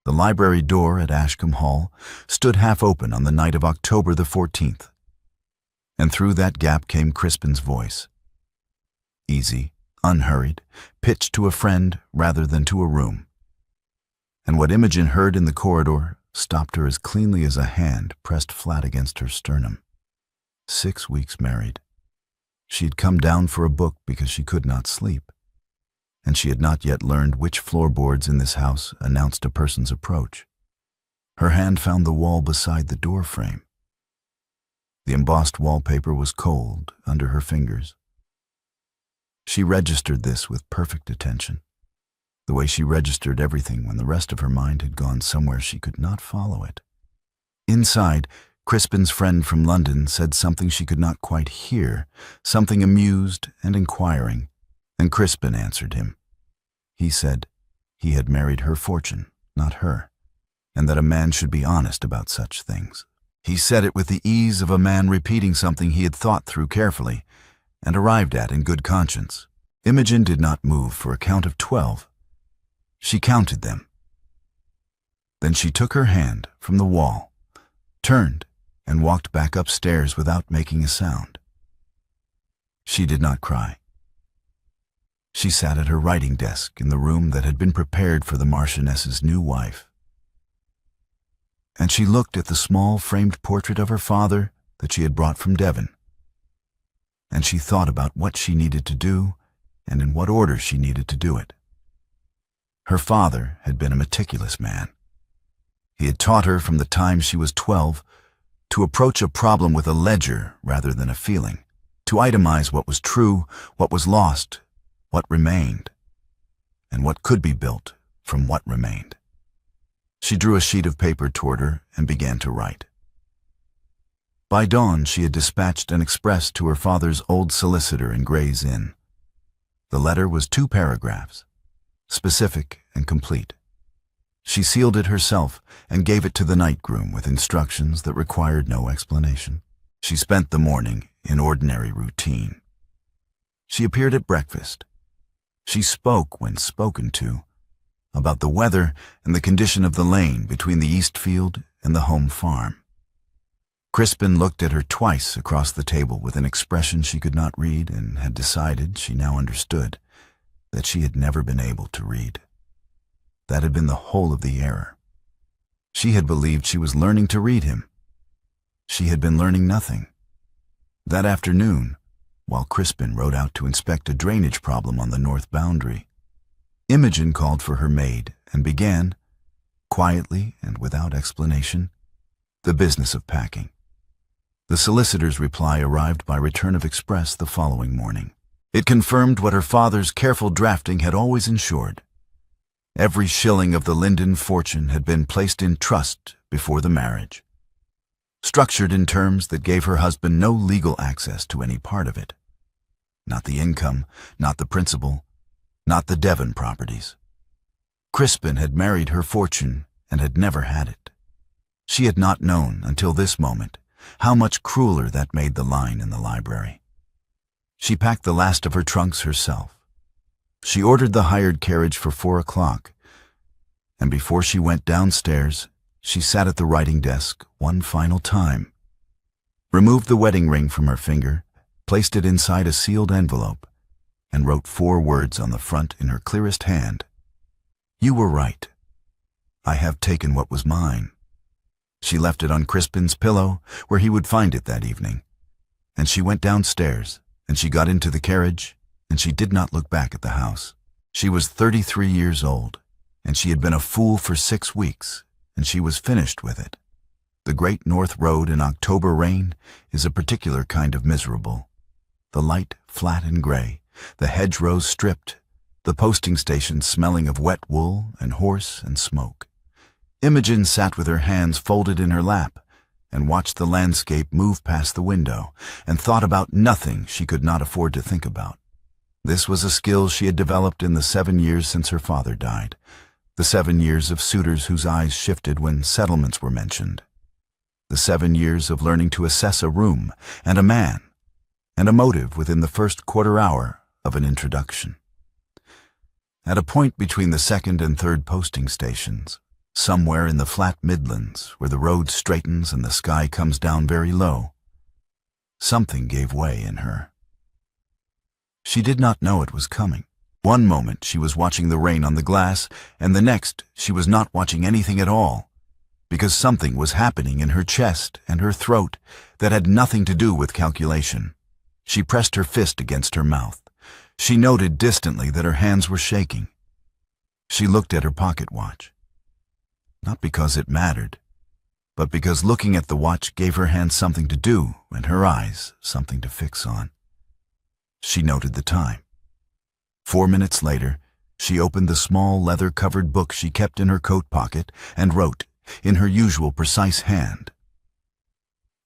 The library door at Ashcombe Hall stood half open on the night of October the 14th, and through that gap came Crispin's voice. Easy, unhurried, pitched to a friend rather than to a room. And what Imogen heard in the corridor stopped her as cleanly as a hand pressed flat against her sternum. 6 weeks married. She had come down for a book because she could not sleep, and she had not yet learned which floorboards in this house announced a person's approach. Her hand found the wall beside the door frame. The embossed wallpaper was cold under her fingers. She registered this with perfect attention, the way she registered everything when the rest of her mind had gone somewhere she could not follow it. Inside, Crispin's friend from London said something she could not quite hear, something amused and inquiring, and Crispin answered him. He said he had married her fortune, not her, and that a man should be honest about such things. He said it with the ease of a man repeating something he had thought through carefully and arrived at in good conscience. Imogen did not move for a count of 12. She counted them. Then she took her hand from the wall, turned, and walked back upstairs without making a sound. She did not cry. She sat at her writing desk in the room that had been prepared for the Marchioness's new wife. And she looked at the small framed portrait of her father that she had brought from Devon. And she thought about what she needed to do and in what order she needed to do it. Her father had been a meticulous man. He had taught her from the time she was 12 to approach a problem with a ledger rather than a feeling, to itemize what was true, what was lost, what remained, and what could be built from what remained. She drew a sheet of paper toward her and began to write. By dawn, she had dispatched an express to her father's old solicitor in Gray's Inn. The letter was 2 paragraphs, specific and complete. She sealed it herself and gave it to the night groom with instructions that required no explanation. She spent the morning in ordinary routine. She appeared at breakfast. She spoke when spoken to, about the weather and the condition of the lane between the East Field and the home farm. Crispin looked at her twice across the table with an expression she could not read and had decided, she now understood, that she had never been able to read. That had been the whole of the error. She had believed she was learning to read him. She had been learning nothing. That afternoon, while Crispin rode out to inspect a drainage problem on the north boundary, Imogen called for her maid and began, quietly and without explanation, the business of packing. The solicitor's reply arrived by return of express the following morning. It confirmed what her father's careful drafting had always ensured. Every shilling of the Linden fortune had been placed in trust before the marriage, structured in terms that gave her husband no legal access to any part of it. Not the income, not the principal, not the Devon properties. Crispin had married her fortune and had never had it. She had not known until this moment how much crueler that made the line in the library. She packed the last of her trunks herself. She ordered the hired carriage for 4 o'clock, and before she went downstairs, she sat at the writing desk one final time, removed the wedding ring from her finger, placed it inside a sealed envelope, and wrote 4 words on the front in her clearest hand. You were right. I have taken what was mine. She left it on Crispin's pillow, where he would find it that evening, and she went downstairs, and she got into the carriage, and she did not look back at the house. She was 33 years old, and she had been a fool for 6 weeks, and she was finished with it. The Great North Road in October rain is a particular kind of miserable. The light flat and gray, the hedgerows stripped, the posting station smelling of wet wool and horse and smoke. Imogen sat with her hands folded in her lap and watched the landscape move past the window and thought about nothing she could not afford to think about. This was a skill she had developed in the 7 years since her father died, the 7 years of suitors whose eyes shifted when settlements were mentioned, the 7 years of learning to assess a room and a man and a motive within the first quarter hour of an introduction. At a point between the second and third posting stations, somewhere in the flat Midlands where the road straightens and the sky comes down very low. Something gave way in her. She did not know it was coming. One moment she was watching the rain on the glass, and the next she was not watching anything at all, because something was happening in her chest and her throat that had nothing to do with calculation. She pressed her fist against her mouth. She noted distantly that her hands were shaking. She looked at her pocket watch. Not because it mattered, but because looking at the watch gave her hands something to do and her eyes something to fix on. She noted the time. 4 minutes later, she opened the small leather-covered book she kept in her coat pocket and wrote, in her usual precise hand,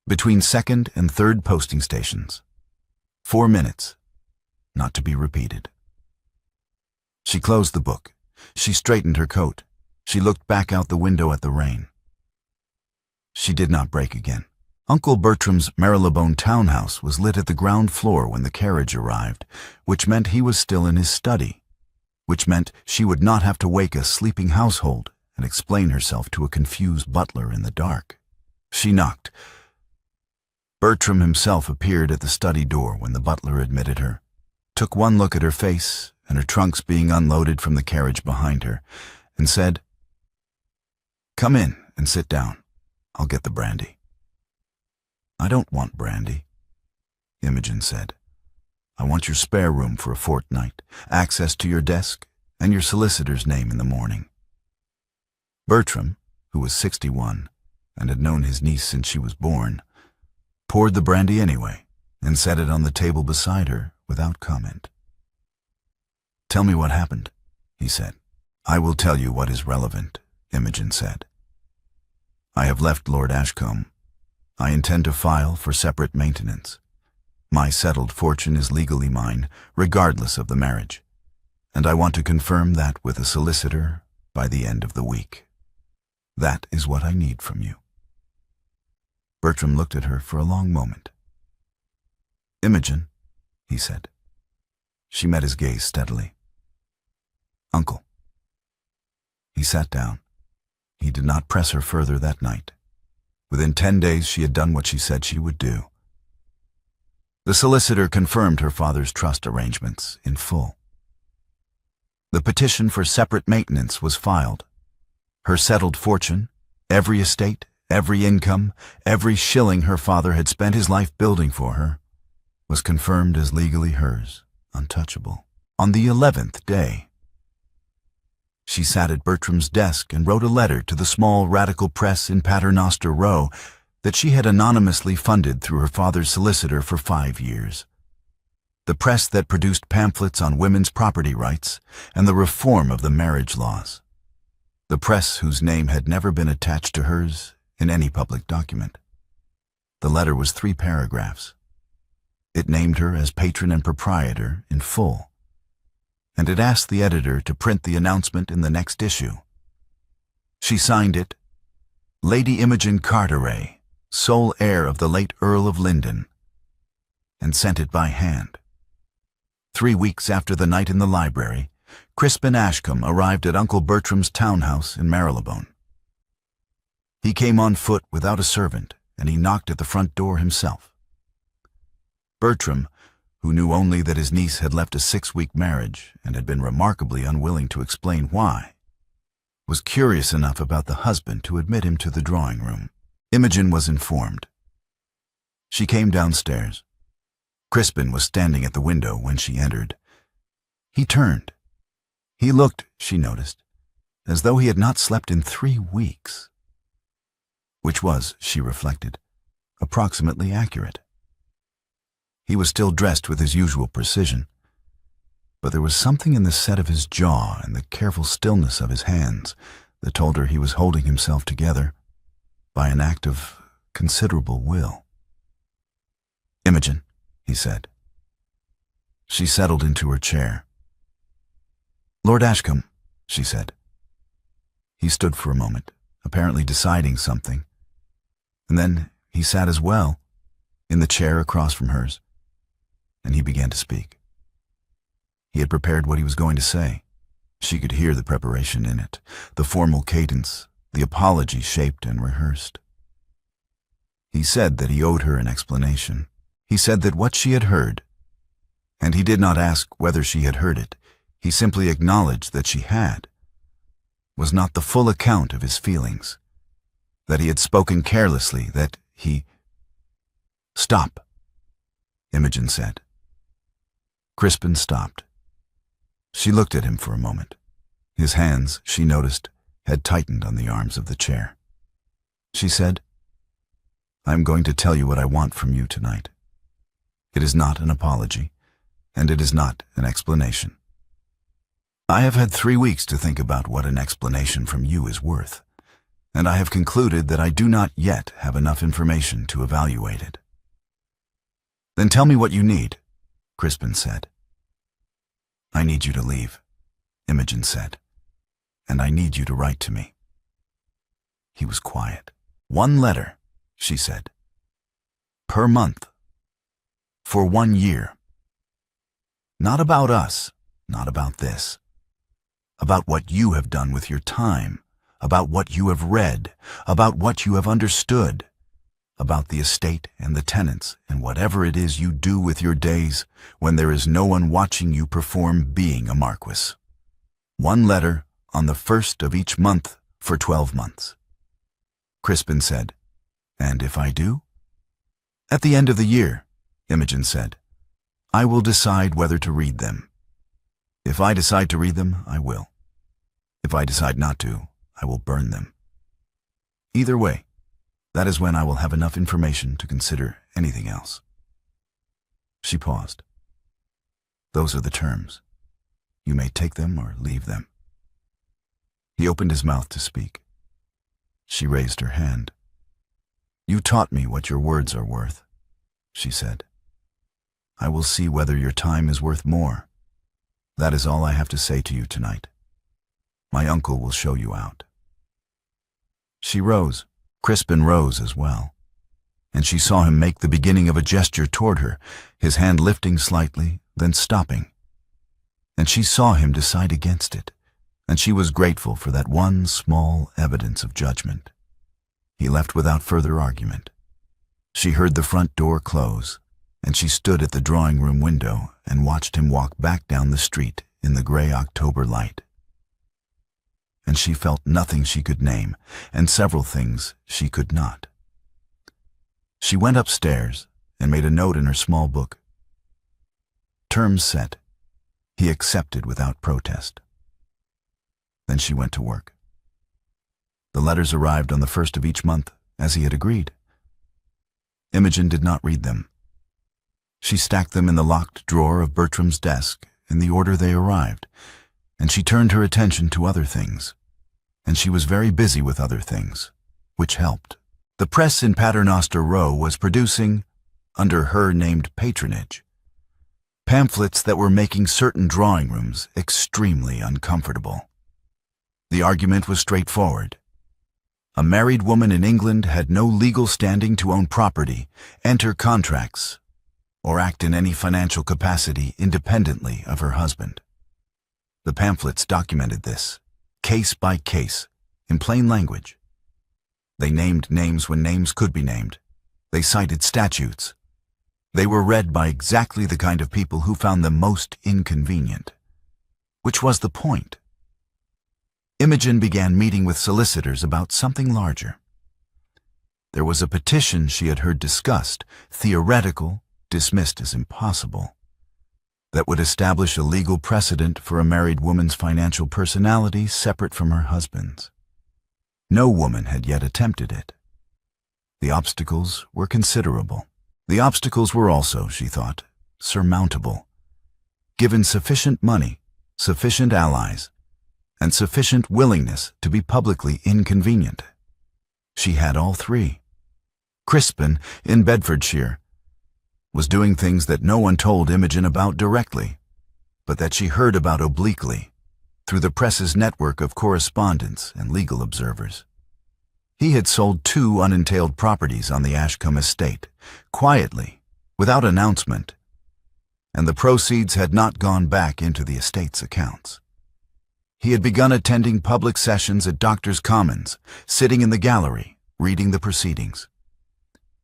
"Between 2nd and 3rd posting stations. 4 minutes, not to be repeated." She closed the book. She straightened her coat. She looked back out the window at the rain. She did not break again. Uncle Bertram's Marylebone townhouse was lit at the ground floor when the carriage arrived, which meant he was still in his study, which meant she would not have to wake a sleeping household and explain herself to a confused butler in the dark. She knocked. Bertram himself appeared at the study door when the butler admitted her, took one look at her face and her trunks being unloaded from the carriage behind her, and said, "Come in and sit down. I'll get the brandy." "I don't want brandy," Imogen said. "I want your spare room for a fortnight, access to your desk, and your solicitor's name in the morning." Bertram, who was 61 and had known his niece since she was born, poured the brandy anyway and set it on the table beside her without comment. "Tell me what happened," he said. "I will tell you what is relevant," Imogen said. "I have left Lord Ashcombe. I intend to file for separate maintenance. My settled fortune is legally mine, regardless of the marriage, and I want to confirm that with a solicitor by the end of the week. That is what I need from you." Bertram looked at her for a long moment. "Imogen," he said. She met his gaze steadily. "Uncle." He sat down. He did not press her further that night. Within 10 days she had done what she said she would do. The solicitor confirmed her father's trust arrangements in full. The petition for separate maintenance was filed. Her settled fortune, every estate, every income, every shilling her father had spent his life building for her, was confirmed as legally hers, untouchable. On the 11th day, she sat at Bertram's desk and wrote a letter to the small radical press in Paternoster Row that she had anonymously funded through her father's solicitor for 5 years. The press that produced pamphlets on women's property rights and the reform of the marriage laws. The press whose name had never been attached to hers in any public document. The letter was 3 paragraphs. It named her as patron and proprietor in full, and it asked the editor to print the announcement in the next issue. She signed it, "Lady Imogen Carteret, sole heir of the late Earl of Linden," and sent it by hand. 3 weeks after the night in the library, Crispin Ashcombe arrived at Uncle Bertram's townhouse in Marylebone. He came on foot without a servant, and he knocked at the front door himself. Bertram, who knew only that his niece had left a 6-week marriage and had been remarkably unwilling to explain why, was curious enough about the husband to admit him to the drawing room. Imogen was informed. She came downstairs. Crispin was standing at the window when she entered. He turned. He looked, she noticed, as though he had not slept in 3 weeks. Which was, she reflected, approximately accurate. He was still dressed with his usual precision, but there was something in the set of his jaw and the careful stillness of his hands that told her he was holding himself together by an act of considerable will. "Imogen," he said. She settled into her chair. "Lord Ashcombe," she said. He stood for a moment, apparently deciding something, and then he sat as well, in the chair across from hers, and he began to speak. He had prepared what he was going to say. She could hear the preparation in it, the formal cadence, the apology shaped and rehearsed. He said that he owed her an explanation. He said that what she had heard, and he did not ask whether she had heard it, he simply acknowledged that she had, was not the full account of his feelings, that he had spoken carelessly, that he... "Stop," Imogen said. Crispin stopped. She looked at him for a moment. His hands, she noticed, had tightened on the arms of the chair. She said, "I am going to tell you what I want from you tonight. It is not an apology, and it is not an explanation. I have had 3 weeks to think about what an explanation from you is worth, and I have concluded that I do not yet have enough information to evaluate it." "Then tell me what you need," Crispin said. "I need you to leave," Imogen said, "and I need you to write to me." He was quiet. "1 letter," she said, "per month, for 1 year. Not about us, not about this. About what you have done with your time, about what you have read, about what you have understood, about the estate and the tenants and whatever it is you do with your days when there is no one watching you perform being a marquis. 1 letter on the 1st of each month for 12 months. Crispin said, "And if I do?" "At the end of the year," Imogen said, "I will decide whether to read them. If I decide to read them, I will. If I decide not to, I will burn them. Either way, that is when I will have enough information to consider anything else." She paused. "Those are the terms. You may take them or leave them." He opened his mouth to speak. She raised her hand. "You taught me what your words are worth," she said. "I will see whether your time is worth more. That is all I have to say to you tonight. My uncle will show you out." She rose. Crispin rose as well, and she saw him make the beginning of a gesture toward her, his hand lifting slightly, then stopping. And she saw him decide against it, and she was grateful for that one small evidence of judgment. He left without further argument. She heard the front door close, and she stood at the drawing-room window and watched him walk back down the street in the gray October light. And she felt nothing she could name, and several things she could not. She went upstairs and made a note in her small book. Terms set. He accepted without protest. Then she went to work. The letters arrived on the 1st of each month, as he had agreed. Imogen did not read them. She stacked them in the locked drawer of Bertram's desk in the order they arrived, and she turned her attention to other things. And she was very busy with other things, which helped. The press in Paternoster Row was producing, under her named patronage, pamphlets that were making certain drawing rooms extremely uncomfortable. The argument was straightforward. A married woman in England had no legal standing to own property, enter contracts, or act in any financial capacity independently of her husband. The pamphlets documented this, case by case, in plain language. They named names when names could be named. They cited statutes. They were read by exactly the kind of people who found them most inconvenient. Which was the point. Imogen began meeting with solicitors about something larger. There was a petition she had heard discussed, theoretical, dismissed as impossible, that would establish a legal precedent for a married woman's financial personality separate from her husband's. No woman had yet attempted it. The obstacles were considerable. The obstacles were also, she thought, surmountable. Given sufficient money, sufficient allies, and sufficient willingness to be publicly inconvenient. She had all three. Crispin, in Bedfordshire, was doing things that no one told Imogen about directly, but that she heard about obliquely, through the press's network of correspondents and legal observers. He had sold 2 unentailed properties on the Ashcombe estate, quietly, without announcement, and the proceeds had not gone back into the estate's accounts. He had begun attending public sessions at Doctors' Commons, sitting in the gallery, reading the proceedings.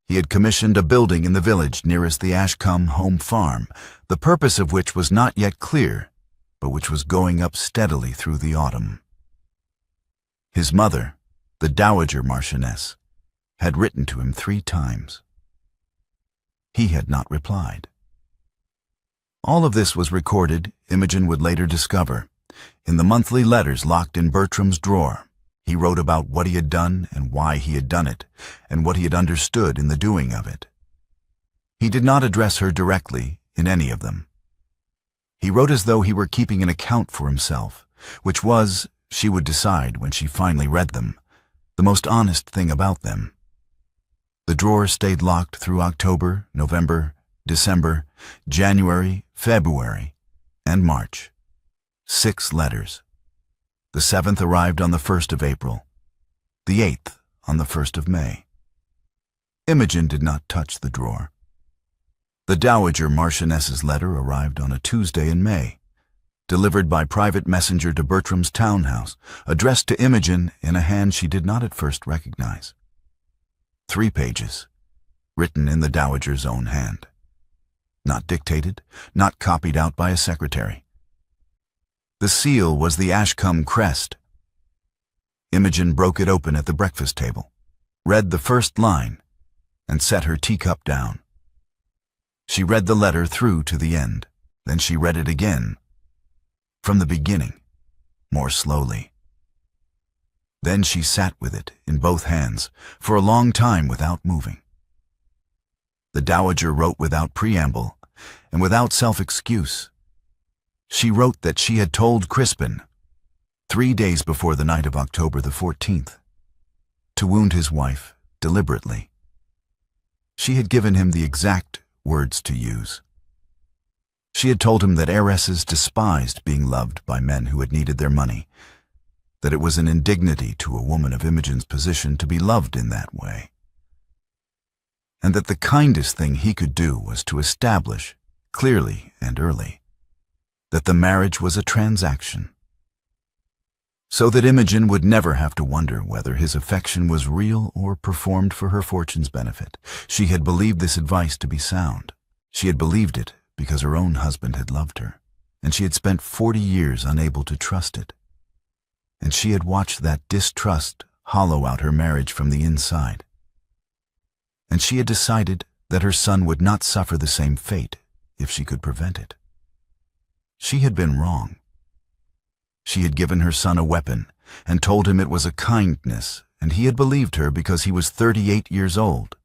He had commissioned a building in the village nearest the Ashcombe home farm, the purpose of which was not yet clear, but which was going up steadily through the autumn. His mother, the Dowager Marchioness, had written to him 3 times. He had not replied. All of this was recorded, Imogen would later discover, in the monthly letters locked in Bertram's drawer. He wrote about what he had done and why he had done it, and what he had understood in the doing of it. He did not address her directly in any of them. He wrote as though he were keeping an account for himself, which was, she would decide when she finally read them, the most honest thing about them. The drawer stayed locked through October, November, December, January, February, and March. 6 letters. The 7th arrived on the 1st of April, the 8th on the 1st of May. Imogen did not touch the drawer. The Dowager Marchioness's letter arrived on a Tuesday in May, delivered by private messenger to Bertram's townhouse, addressed to Imogen in a hand she did not at first recognize. 3 pages, written in the Dowager's own hand. Not dictated, not copied out by a secretary. The seal was the Ashcombe crest. Imogen broke it open at the breakfast table, read the first line, and set her teacup down. She read the letter through to the end, then she read it again, from the beginning, more slowly. Then she sat with it in both hands for a long time without moving. The Dowager wrote without preamble and without self-excuse. She wrote that she had told Crispin, 3 days before the night of October the 14th, to wound his wife deliberately. She had given him the exact words to use. She had told him that heiresses despised being loved by men who had needed their money, that it was an indignity to a woman of Imogen's position to be loved in that way, and that the kindest thing he could do was to establish, clearly and early, that the marriage was a transaction, so that Imogen would never have to wonder whether his affection was real or performed for her fortune's benefit. She had believed this advice to be sound. She had believed it because her own husband had loved her, and she had spent 40 years unable to trust it. And she had watched that distrust hollow out her marriage from the inside. And she had decided that her son would not suffer the same fate if she could prevent it. She had been wrong. She had given her son a weapon and told him it was a kindness, and he had believed her because he was 38 years old,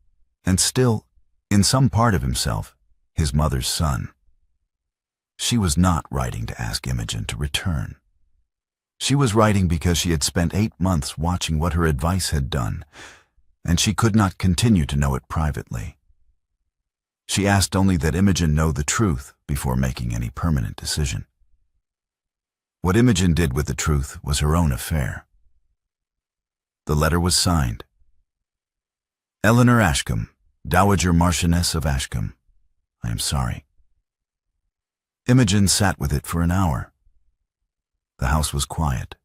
and still, in some part of himself, his mother's son. She was not writing to ask Imogen to return. She was writing because she had spent 8 months watching what her advice had done, and she could not continue to know it privately. She asked only that Imogen know the truth before making any permanent decision. What Imogen did with the truth was her own affair. The letter was signed, Eleanor Ashcombe, Dowager Marchioness of Ashcombe. I am sorry. Imogen sat with it for an hour. The house was quiet.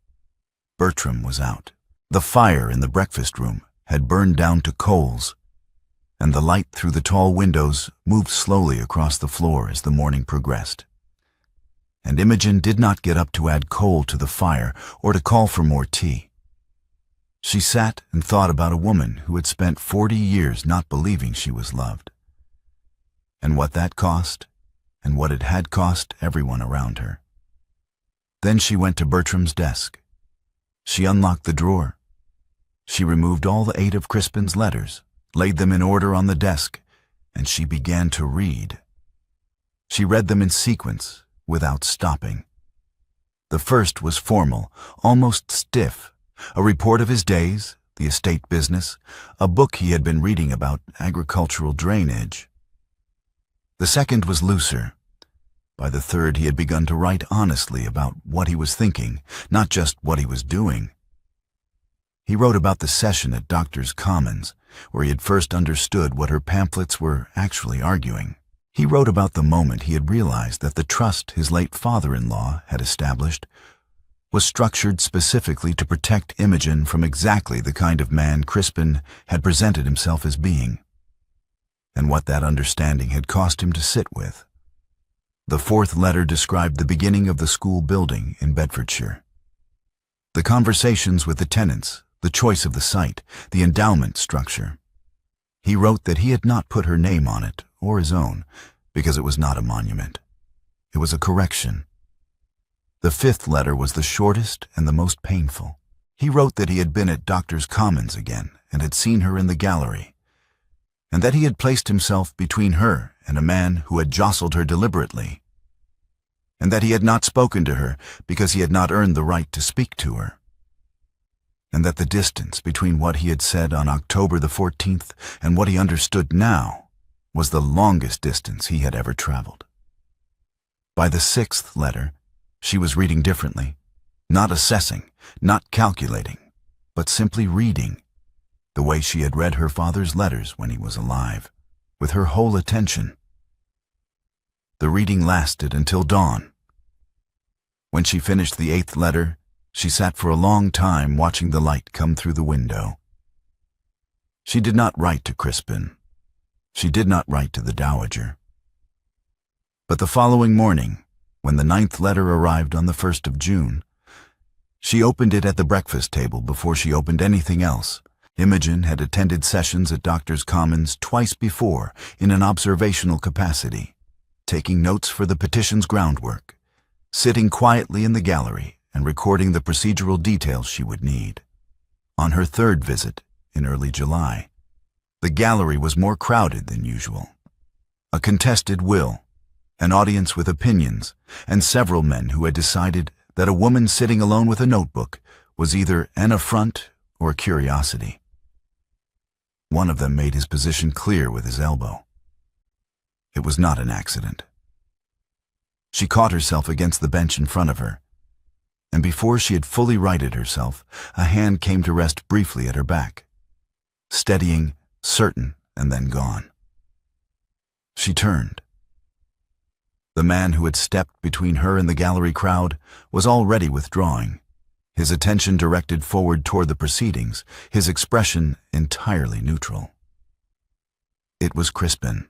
Bertram was out. The fire in the breakfast room had burned down to coals, and the light through the tall windows moved slowly across the floor as the morning progressed. And Imogen did not get up to add coal to the fire or to call for more tea. She sat and thought about a woman who had spent 40 years not believing she was loved, and what that cost, and what it had cost everyone around her. Then she went to Bertram's desk. She unlocked the drawer. She removed all the 8 of Crispin's letters, laid them in order on the desk, and she began to read. She read them in sequence, without stopping. The first was formal, almost stiff, a report of his days, the estate business, a book he had been reading about agricultural drainage. The second was looser. By the third he had begun to write honestly about what he was thinking, not just what he was doing. He wrote about the session at Doctors' Commons, where he had first understood what her pamphlets were actually arguing. He wrote about the moment he had realized that the trust his late father-in-law had established was structured specifically to protect Imogen from exactly the kind of man Crispin had presented himself as being, and what that understanding had cost him to sit with. The fourth letter described the beginning of the school building in Bedfordshire. The conversations with the tenants, the choice of the site, the endowment structure. He wrote that he had not put her name on it, or his own, because it was not a monument. It was a correction. The fifth letter was the shortest and the most painful. He wrote that he had been at Doctors' Commons again and had seen her in the gallery, and that he had placed himself between her and a man who had jostled her deliberately, and that he had not spoken to her because he had not earned the right to speak to her, and that the distance between what he had said on October the 14th and what he understood now was the longest distance he had ever traveled. By the sixth letter, she was reading differently, not assessing, not calculating, but simply reading, the way she had read her father's letters when he was alive, with her whole attention. The reading lasted until dawn. When she finished the eighth letter, she sat for a long time watching the light come through the window. She did not write to Crispin. She did not write to the Dowager. But the following morning, when the ninth letter arrived on the 1st of June, she opened it at the breakfast table before she opened anything else. Imogen had attended sessions at Doctors' Commons twice before in an observational capacity, taking notes for the petition's groundwork, sitting quietly in the gallery and recording the procedural details she would need. On her third visit, in early July, the gallery was more crowded than usual. A contested will, an audience with opinions, and several men who had decided that a woman sitting alone with a notebook was either an affront or a curiosity. One of them made his position clear with his elbow. It was not an accident. She caught herself against the bench in front of her, and before she had fully righted herself, a hand came to rest briefly at her back, steadying, certain, and then gone. She turned. The man who had stepped between her and the gallery crowd was already withdrawing, his attention directed forward toward the proceedings, his expression entirely neutral. It was Crispin.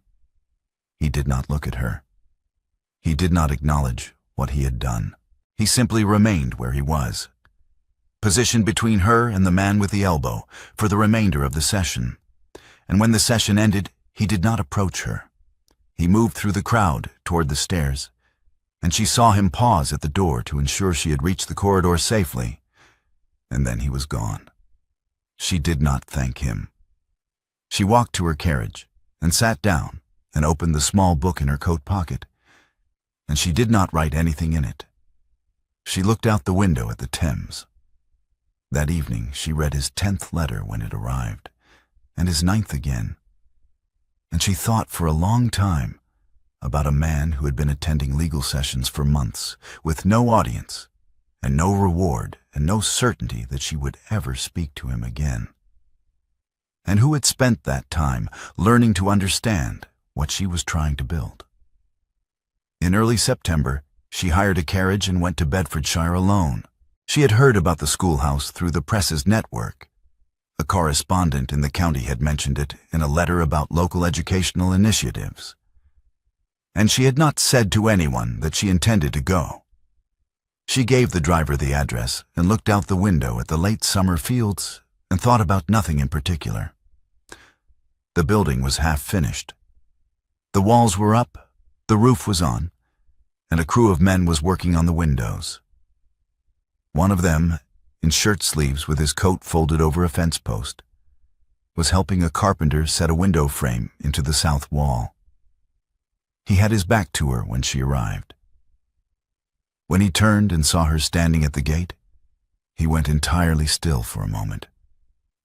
He did not look at her. He did not acknowledge what he had done. He simply remained where he was, positioned between her and the man with the elbow for the remainder of the session. And when the session ended, he did not approach her. He moved through the crowd toward the stairs, and she saw him pause at the door to ensure she had reached the corridor safely, and then he was gone. She did not thank him. She walked to her carriage and sat down and opened the small book in her coat pocket, and she did not write anything in it. She looked out the window at the Thames. That evening she read his 10th letter when it arrived, and his 9th again, and she thought for a long time about a man who had been attending legal sessions for months with no audience and no reward and no certainty that she would ever speak to him again, and who had spent that time learning to understand what she was trying to build. In early September, she hired a carriage and went to Bedfordshire alone. She had heard about the schoolhouse through the press's network. A correspondent in the county had mentioned it in a letter about local educational initiatives. And she had not said to anyone that she intended to go. She gave the driver the address and looked out the window at the late summer fields and thought about nothing in particular. The building was half finished. The walls were up, the roof was on, and a crew of men was working on the windows. One of them, in shirt sleeves with his coat folded over a fence post, was helping a carpenter set a window frame into the south wall. He had his back to her when she arrived. When he turned and saw her standing at the gate, he went entirely still for a moment.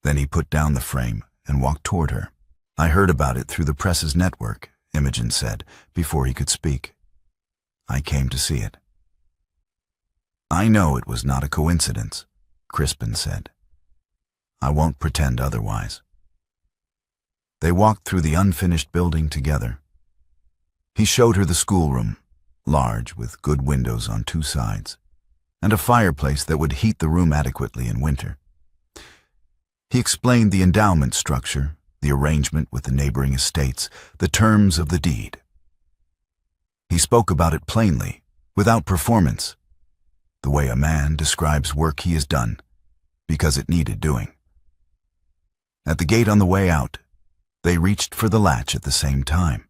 Then he put down the frame and walked toward her. "I heard about it through the press's network," Imogen said, before he could speak. "I came to see it." "I know it was not a coincidence," Crispin said. "I won't pretend otherwise." They walked through the unfinished building together. He showed her the schoolroom, large with good windows on two sides, and a fireplace that would heat the room adequately in winter. He explained the endowment structure, the arrangement with the neighboring estates, the terms of the deed. He spoke about it plainly, without performance, the way a man describes work he has done, because it needed doing. At the gate on the way out, they reached for the latch at the same time.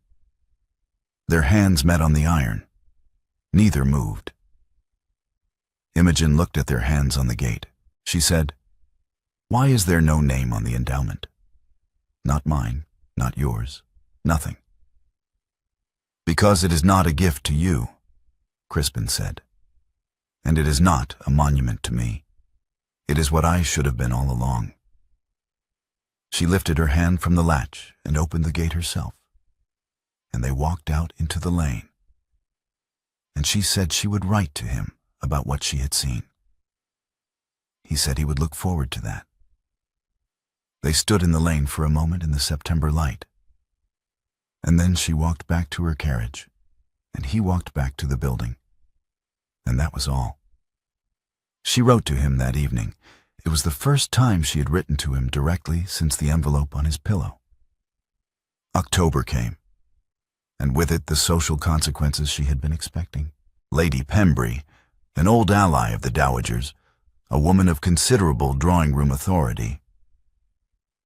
Their hands met on the iron. Neither moved. Imogen looked at their hands on the gate. She said, "Why is there no name on the endowment? Not mine, not yours, nothing." "Because it is not a gift to you," Crispin said. "And it is not a monument to me. It is what I should have been all along." She lifted her hand from the latch and opened the gate herself, and they walked out into the lane. And she said she would write to him about what she had seen. He said he would look forward to that. They stood in the lane for a moment in the September light, and then she walked back to her carriage, and he walked back to the building, and that was all. She wrote to him that evening. It was the first time she had written to him directly since the envelope on his pillow. October came, and with it the social consequences she had been expecting. Lady Pembrey, an old ally of the Dowagers, a woman of considerable drawing-room authority,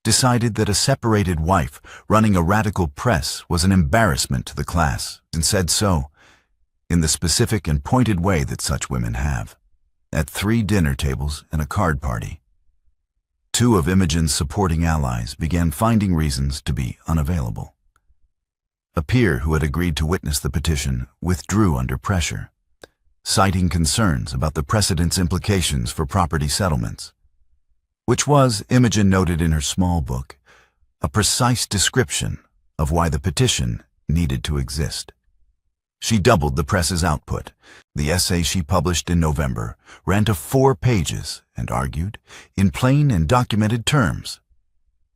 decided that a separated wife running a radical press was an embarrassment to the class, and said so, in the specific and pointed way that such women have. At 3 dinner tables and a card party, 2 of Imogen's supporting allies began finding reasons to be unavailable. A peer who had agreed to witness the petition withdrew under pressure, citing concerns about the precedent's implications for property settlements, which was, Imogen noted in her small book, a precise description of why the petition needed to exist. She doubled the press's output. The essay she published in November ran to 4 pages and argued, in plain and documented terms,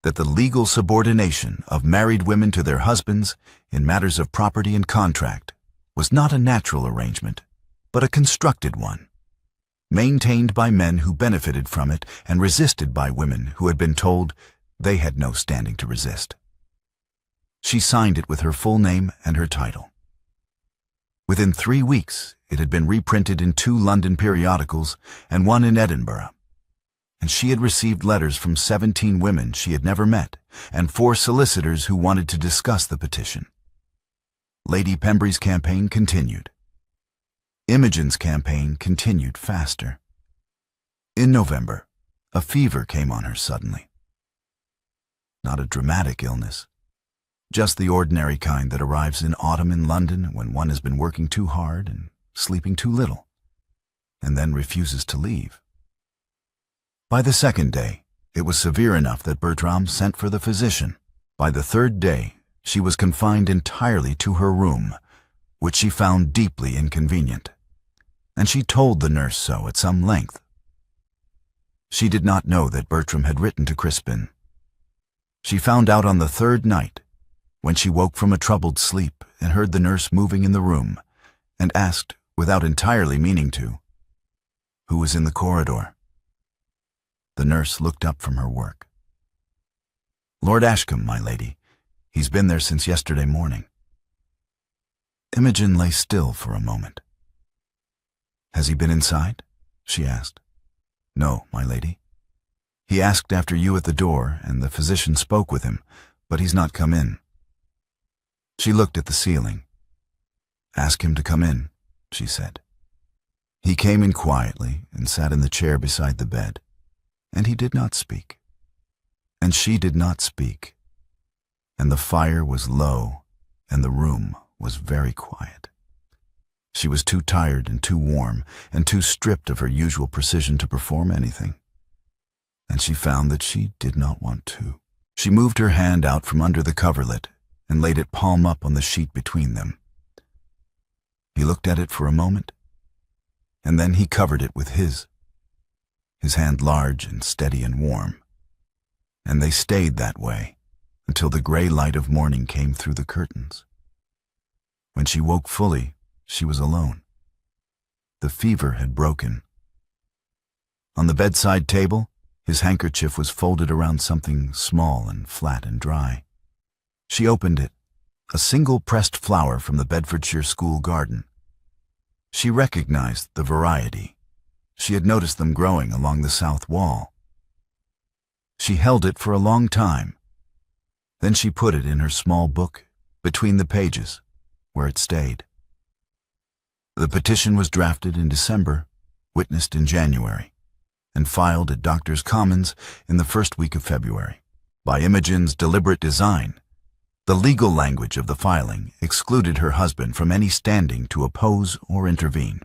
that the legal subordination of married women to their husbands in matters of property and contract was not a natural arrangement, but a constructed one, maintained by men who benefited from it and resisted by women who had been told they had no standing to resist. She signed it with her full name and her title. Within 3 weeks, it had been reprinted in 2 London periodicals and 1 in Edinburgh, and she had received letters from 17 women she had never met and 4 solicitors who wanted to discuss the petition. Lady Pembrey's campaign continued. Imogen's campaign continued faster. In November, a fever came on her suddenly. Not a dramatic illness, just the ordinary kind that arrives in autumn in London when one has been working too hard and sleeping too little, and then refuses to leave. By the 2nd day, it was severe enough that Bertram sent for the physician. By the 3rd day, she was confined entirely to her room, which she found deeply inconvenient, and she told the nurse so at some length. She did not know that Bertram had written to Crispin. She found out on the 3rd night, when she woke from a troubled sleep and heard the nurse moving in the room, and asked, without entirely meaning to, who was in the corridor. The nurse looked up from her work. "Lord Ashcombe, my lady. He's been there since yesterday morning." Imogen lay still for a moment. "Has he been inside?" she asked. "No, my lady. He asked after you at the door, and the physician spoke with him, but he's not come in." She looked at the ceiling. "Ask him to come in," she said. He came in quietly and sat in the chair beside the bed, and he did not speak. And she did not speak, and the fire was low, and the room was very quiet. She was too tired and too warm and too stripped of her usual precision to perform anything, and she found that she did not want to. She moved her hand out from under the coverlet and laid it palm up on the sheet between them. He looked at it for a moment, and then he covered it with his hand large and steady and warm, and they stayed that way until the gray light of morning came through the curtains. When she woke fully, she was alone. The fever had broken, On the bedside table, his handkerchief was folded around something small and flat and dry. She opened it, a single pressed flower from the Bedfordshire school garden. She recognized the variety. She had noticed them growing along the south wall. She held it for a long time. Then she put it in her small book, between the pages, where it stayed. The petition was drafted in December, witnessed in January, and filed at Doctors' Commons in the first week of February. By Imogen's deliberate design, the legal language of the filing excluded her husband from any standing to oppose or intervene.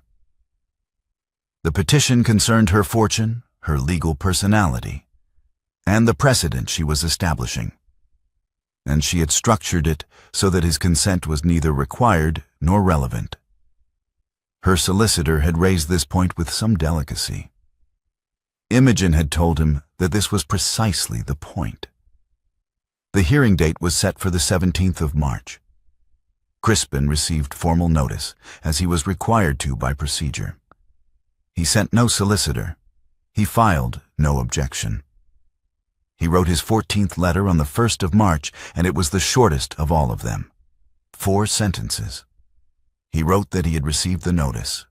The petition concerned her fortune, her legal personality, and the precedent she was establishing. And she had structured it so that his consent was neither required nor relevant. Her solicitor had raised this point with some delicacy. Imogen had told him that this was precisely the point. The hearing date was set for the 17th of March. Crispin received formal notice, as he was required to by procedure. He sent no solicitor. He filed no objection. He wrote his 14th letter on the 1st of March, and it was the shortest of all of them. 4 sentences. He wrote that he had received the notice.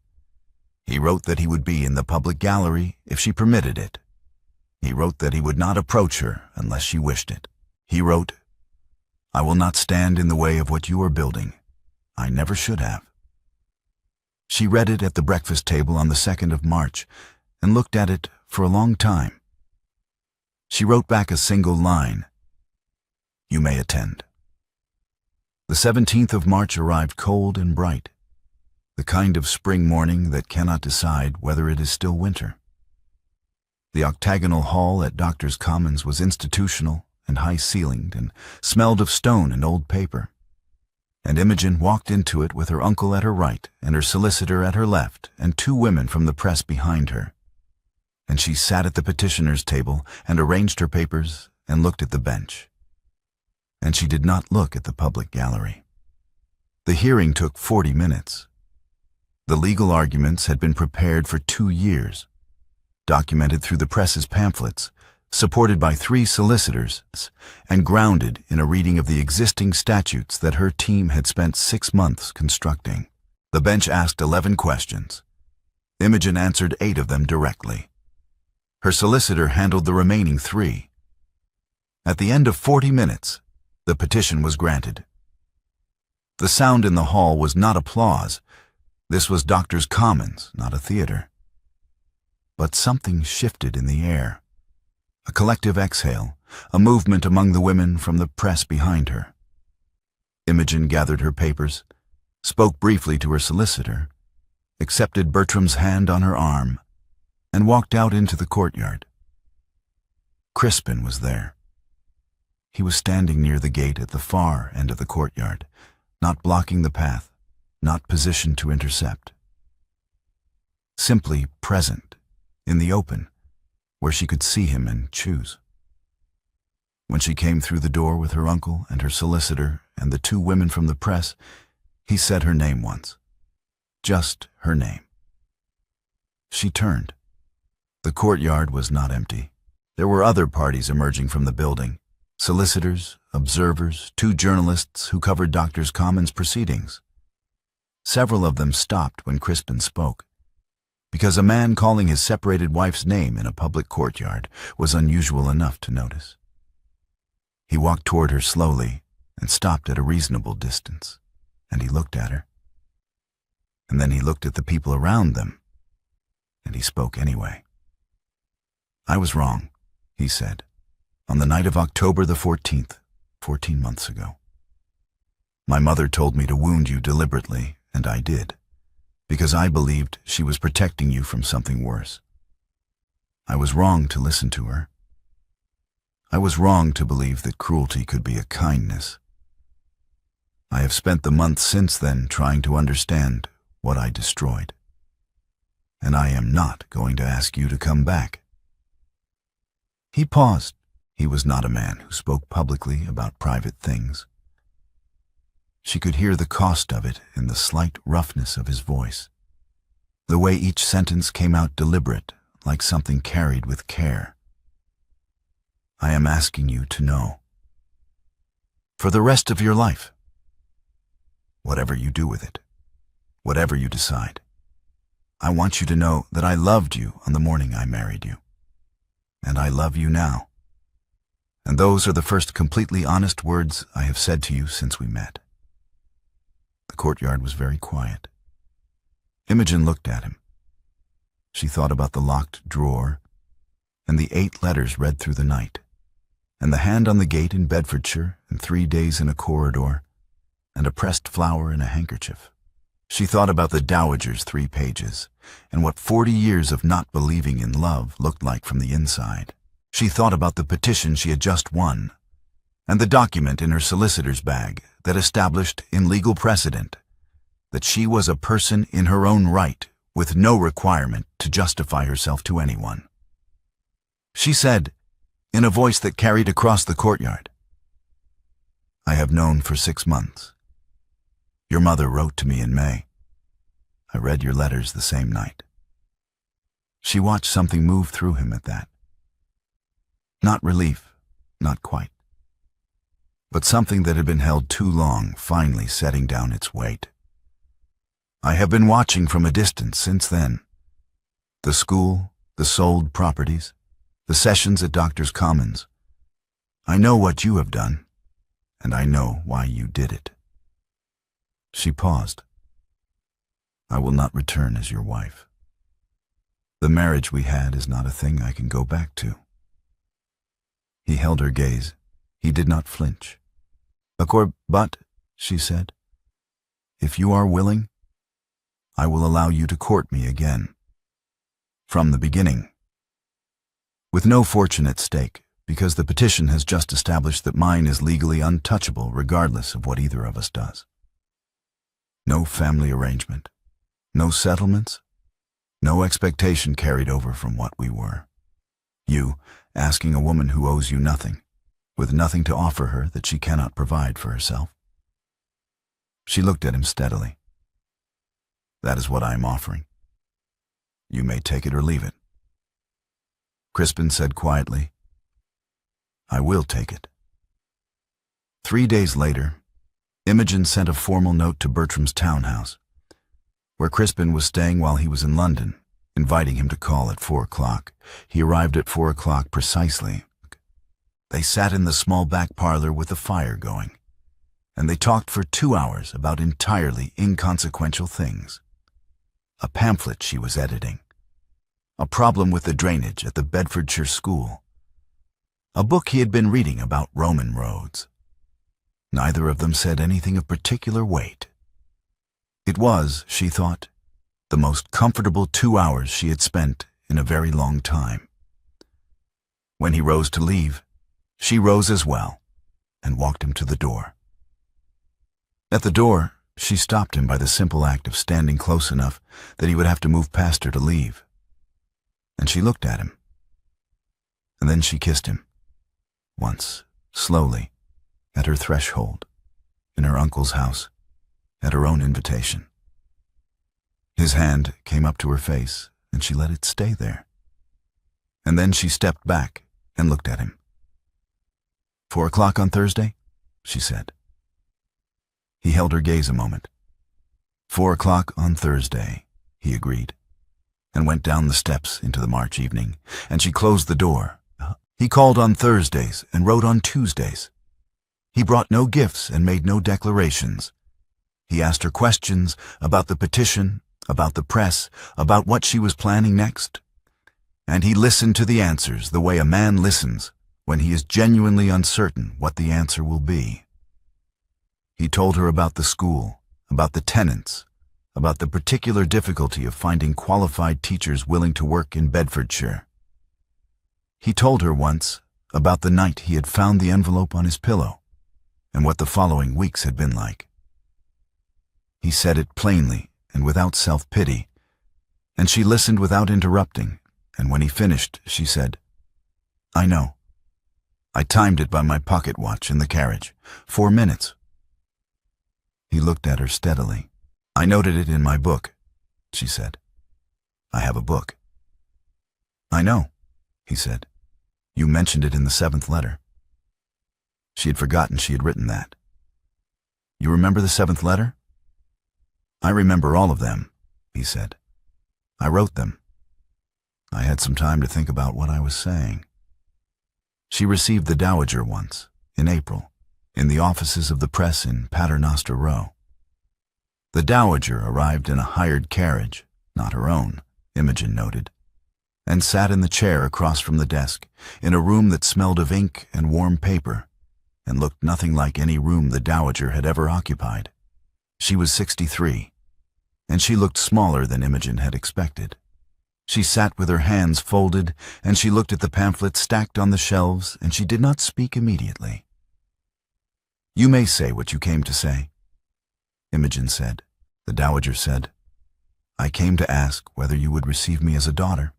He wrote that he would be in the public gallery if she permitted it. He wrote that he would not approach her unless she wished it. He wrote, "I will not stand in the way of what you are building. I never should have." She read it at the breakfast table on the 2nd of March and looked at it for a long time. She wrote back a single line, "You may attend." The 17th of March arrived cold and bright, the kind of spring morning that cannot decide whether it is still winter. The octagonal hall at Doctors' Commons was institutional and high-ceilinged and smelled of stone and old paper. And Imogen walked into it with her uncle at her right and her solicitor at her left and 2 women from the press behind her. And she sat at the petitioner's table and arranged her papers and looked at the bench. And she did not look at the public gallery. The hearing took 40 minutes. The legal arguments had been prepared for 2 years, documented through the press's pamphlets, supported by 3 solicitors, and grounded in a reading of the existing statutes that her team had spent 6 months constructing. The bench asked 11 questions. Imogen answered 8 of them directly. Her solicitor handled the remaining 3. At the end of 40 minutes, the petition was granted. The sound in the hall was not applause. This was Doctors' Commons, not a theater. But something shifted in the air. A collective exhale, a movement among the women from the press behind her. Imogen gathered her papers, spoke briefly to her solicitor, accepted Bertram's hand on her arm, and walked out into the courtyard. Crispin was there. He was standing near the gate at the far end of the courtyard, not blocking the path, not positioned to intercept. Simply present, in the open, where she could see him and choose. When she came through the door with her uncle and her solicitor and the 2 women from the press, he said her name once. Just her name. She turned. The courtyard was not empty. There were other parties emerging from the building. Solicitors, observers, 2 journalists who covered Doctors' Commons proceedings. Several of them stopped when Crispin spoke, because a man calling his separated wife's name in a public courtyard was unusual enough to notice. He walked toward her slowly and stopped at a reasonable distance, and he looked at her. And then he looked at the people around them, and he spoke anyway. "I was wrong," he said, "on the night of October the 14th, 14 months ago. My mother told me to wound you deliberately, and I did, because I believed she was protecting you from something worse. I was wrong to listen to her. I was wrong to believe that cruelty could be a kindness. I have spent the months since then trying to understand what I destroyed. And I am not going to ask you to come back." He paused. He was not a man who spoke publicly about private things. She could hear the cost of it in the slight roughness of his voice, the way each sentence came out deliberate, like something carried with care. I am asking you to know. For the rest of your life, whatever you do with it, whatever you decide, I want you to know that I loved you on the morning I married you. And I love you now. And those are the first completely honest words I have said to you since we met. The courtyard was very quiet. Imogen looked at him. She thought about the locked drawer, and the 8 letters read through the night, and the hand on the gate in Bedfordshire, and 3 days in a corridor, and a pressed flower in a handkerchief. She thought about the Dowager's 3 pages, and what 40 years of not believing in love looked like from the inside. She thought about the petition she had just won, and the document in her solicitor's bag that established in legal precedent that she was a person in her own right with no requirement to justify herself to anyone. She said, in a voice that carried across the courtyard, I have known for 6 months. Your mother wrote to me in May. I read your letters the same night. She watched something move through him at that. Not relief, not quite, but something that had been held too long finally setting down its weight. I have been watching from a distance since then. The school, the sold properties, the sessions at Doctors' Commons. I know what you have done, and I know why you did it. She paused. I will not return as your wife. The marriage we had is not a thing I can go back to. He held her gaze. He did not flinch. But, she said, if you are willing, I will allow you to court me again. From the beginning. With no fortune at stake, because the petition has just established that mine is legally untouchable regardless of what either of us does. No family arrangement, no settlements, no expectation carried over from what we were. You asking a woman who owes you nothing, with nothing to offer her that she cannot provide for herself. She looked at him steadily. That is what I am offering. You may take it or leave it. Crispin said quietly, I will take it. 3 days later, Imogen sent a formal note to Bertram's townhouse, where Crispin was staying while he was in London, inviting him to call at 4 o'clock. He arrived at 4 o'clock precisely. They sat in the small back parlor with the fire going, and they talked for 2 hours about entirely inconsequential things. A pamphlet she was editing, a problem with the drainage at the Bedfordshire school, a book he had been reading about Roman roads. Neither of them said anything of particular weight. It was, she thought, the most comfortable 2 hours she had spent in a very long time. When he rose to leave, she rose as well and walked him to the door. At the door, she stopped him by the simple act of standing close enough that he would have to move past her to leave. And she looked at him. And then she kissed him. Once, slowly, at her threshold, in her uncle's house, at her own invitation. His hand came up to her face, and she let it stay there. And then she stepped back and looked at him. 4 o'clock on Thursday, she said. He held her gaze a moment. 4 o'clock on Thursday, he agreed, and went down the steps into the March evening, and she closed the door. He called on Thursdays and wrote on Tuesdays. He brought no gifts and made no declarations. He asked her questions about the petition, about the press, about what she was planning next. And he listened to the answers the way a man listens when he is genuinely uncertain what the answer will be. He told her about the school, about the tenants, about the particular difficulty of finding qualified teachers willing to work in Bedfordshire. He told her once about the night he had found the envelope on his pillow and what the following weeks had been like. He said it plainly and without self-pity, and she listened without interrupting, and when he finished, she said, I know. I timed it by my pocket watch in the carriage. 4 minutes. He looked at her steadily. I noted it in my book, she said. I have a book. I know, he said. You mentioned it in the 7th letter. She had forgotten she had written that. You remember the 7th letter? I remember all of them, he said. I wrote them. I had some time to think about what I was saying. She received the Dowager once, in April, in the offices of the press in Paternoster Row. The Dowager arrived in a hired carriage, not her own, Imogen noted, and sat in the chair across from the desk, in a room that smelled of ink and warm paper, and looked nothing like any room the Dowager had ever occupied. She was 63, and she looked smaller than Imogen had expected. She sat with her hands folded, and she looked at the pamphlets stacked on the shelves, and she did not speak immediately. You may say what you came to say, Imogen said. The Dowager said, I came to ask whether you would receive me as a daughter.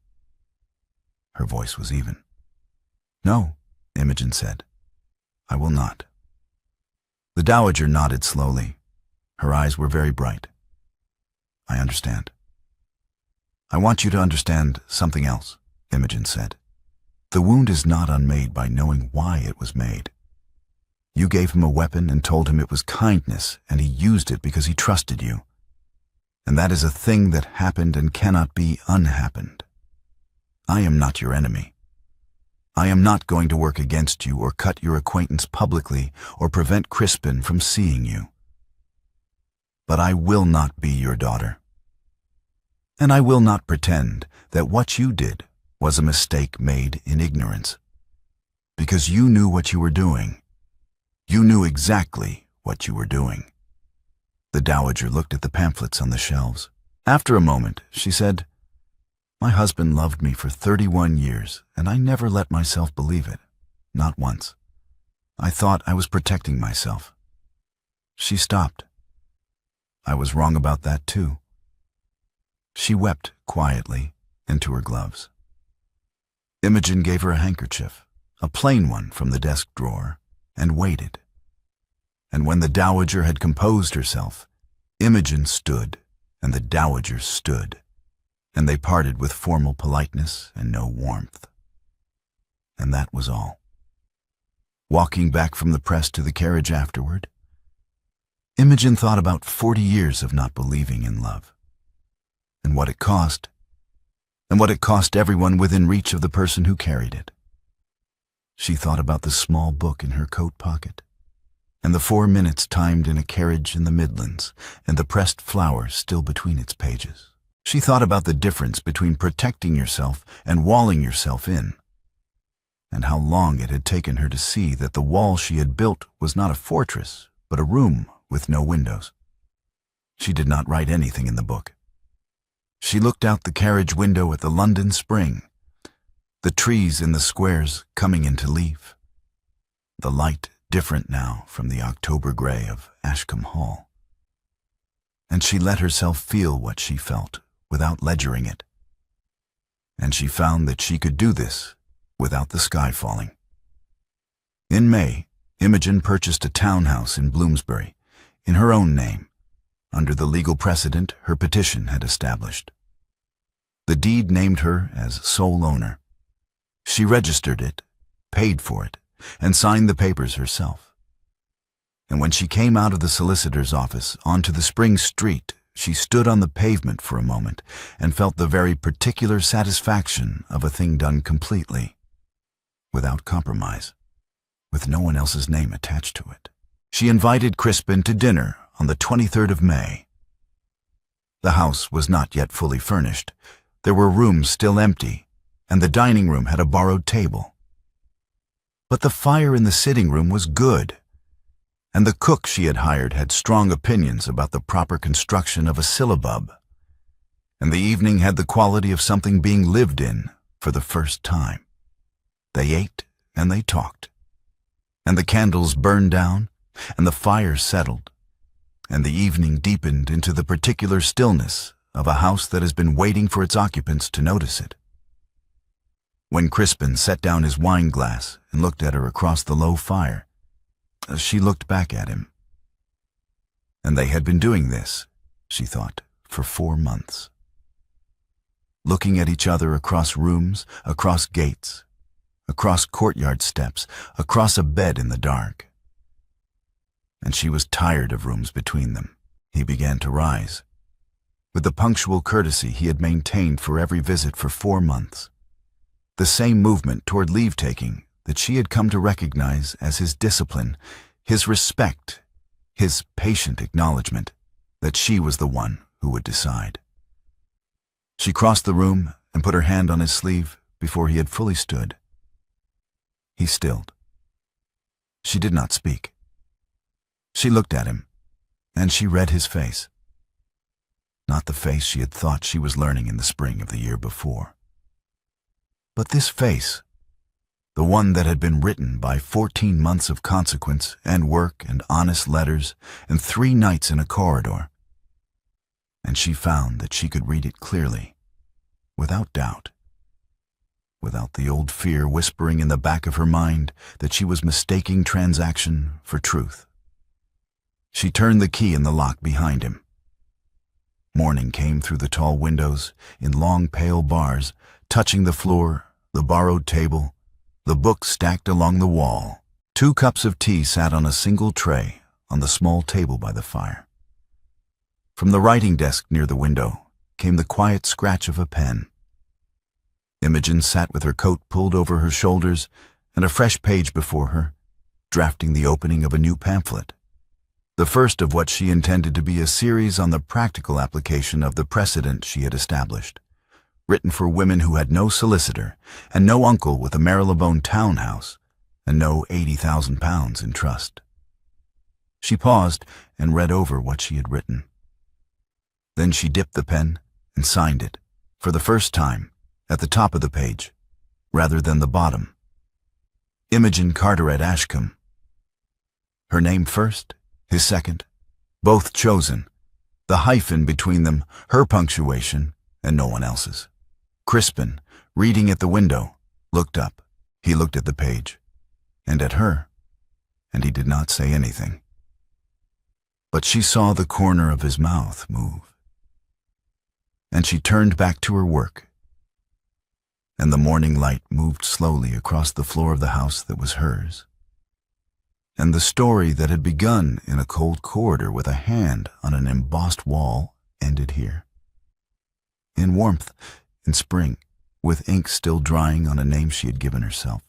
Her voice was even. No, Imogen said, I will not. The Dowager nodded slowly. Her eyes were very bright. I understand. I want you to understand something else, Imogen said. The wound is not unmade by knowing why it was made. You gave him a weapon and told him it was kindness, and he used it because he trusted you. And that is a thing that happened and cannot be unhappened. I am not your enemy. I am not going to work against you or cut your acquaintance publicly or prevent Crispin from seeing you. But I will not be your daughter. And I will not pretend that what you did was a mistake made in ignorance. Because you knew what you were doing. You knew exactly what you were doing. The Dowager looked at the pamphlets on the shelves. After a moment, she said, My husband loved me for 31 years, and I never let myself believe it. Not once. I thought I was protecting myself. She stopped. I was wrong about that too. She wept quietly into her gloves. Imogen gave her a handkerchief, a plain one from the desk drawer, and waited. And when the Dowager had composed herself, Imogen stood, and the Dowager stood, and they parted with formal politeness and no warmth. And that was all. Walking back from the press to the carriage afterward, Imogen thought about 40 years of not believing in love, and what it cost everyone within reach of the person who carried it. She thought about the small book in her coat pocket, and the 4 minutes timed in a carriage in the Midlands, and the pressed flowers still between its pages. She thought about the difference between protecting yourself and walling yourself in, and how long it had taken her to see that the wall she had built was not a fortress, but a room with no windows. She did not write anything in the book. She looked out the carriage window at the London spring, the trees in the squares coming into leaf, the light different now from the October gray of Ashcombe Hall. And she let herself feel what she felt without ledgering it. And she found that she could do this without the sky falling. In May, Imogen purchased a townhouse in Bloomsbury, in her own name, under the legal precedent her petition had established. The deed named her as sole owner. She registered it, paid for it, and signed the papers herself. And when she came out of the solicitor's office onto the spring street, she stood on the pavement for a moment and felt the very particular satisfaction of a thing done completely, without compromise, with no one else's name attached to it. She invited Crispin to dinner on the 23rd of May. The house was not yet fully furnished. There were rooms still empty, and the dining room had a borrowed table. But the fire in the sitting room was good, and the cook she had hired had strong opinions about the proper construction of a syllabub, and the evening had the quality of something being lived in for the first time. They ate and they talked, and the candles burned down, and the fire settled, and the evening deepened into the particular stillness of a house that has been waiting for its occupants to notice it. When Crispin set down his wine glass and looked at her across the low fire, she looked back at him. And they had been doing this, she thought, for 4 months. looking at each other across rooms, across gates, across courtyard steps, across a bed in the dark. And she was tired of rooms between them. He began to rise, with the punctual courtesy he had maintained for every visit for 4 months. The same movement toward leave-taking that she had come to recognize as his discipline, his respect, his patient acknowledgement that she was the one who would decide. She crossed the room and put her hand on his sleeve before he had fully stood. He stilled. She did not speak. She looked at him, and she read his face. Not the face she had thought she was learning in the spring of the year before. But this face, the one that had been written by 14 months of consequence and work and honest letters and 3 nights in a corridor. And she found that she could read it clearly, without doubt, without the old fear whispering in the back of her mind that she was mistaking transaction for truth. She turned the key in the lock behind him. Morning came through the tall windows in long pale bars, touching the floor, the borrowed table, the books stacked along the wall. 2 cups of tea sat on a single tray on the small table by the fire. From the writing desk near the window came the quiet scratch of a pen. Imogen sat with her coat pulled over her shoulders and a fresh page before her, drafting the opening of a new pamphlet, the first of what she intended to be a series on the practical application of the precedent she had established, written for women who had no solicitor and no uncle with a Marylebone townhouse and no £80,000 in trust. She paused and read over what she had written. Then she dipped the pen and signed it, for the first time, at the top of the page, rather than the bottom. Imogen Carteret Ashcombe. Her name first, his second, both chosen, the hyphen between them, her punctuation, and no one else's. Crispin, reading at the window, looked up. He looked at the page, and at her, and he did not say anything. But she saw the corner of his mouth move, and she turned back to her work, and the morning light moved slowly across the floor of the house that was hers. And the story that had begun in a cold corridor with a hand on an embossed wall ended here. In warmth, in spring, with ink still drying on a name she had given herself.